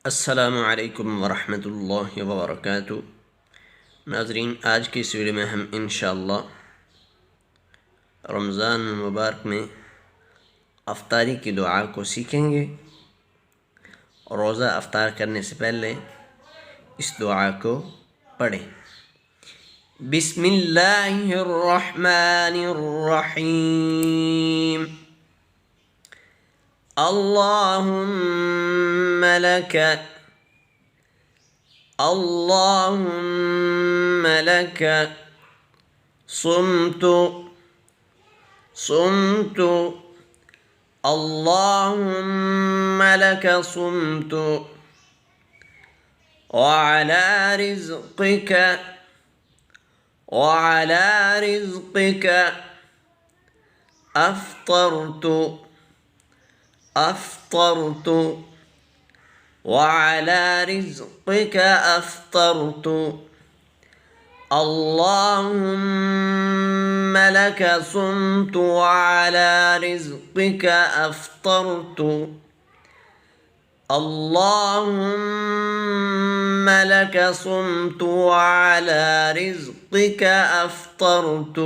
अस्सलामुअलैकुम वरहमतुल्लाहि वबरकातुहू। नाज़रीन, आज की इस वीडियो में हम इंशाअल्लाह रमज़ान मुबारक में अफ्तारी की दुआ को सीखेंगे। रोज़ा अफ्तार करने से पहले इस दुआ को पढ़ें। बिस्मिल्लाहिर्रहमानिर्रहीम। اللهم لك صمت اللهم لك صمت وعلى رزقك أفطرت وعلى رزقك أفطرت. اللهم لك صمت وعلى رزقك أفطرت. اللهم لك صمت وعلى رزقك أفطرت.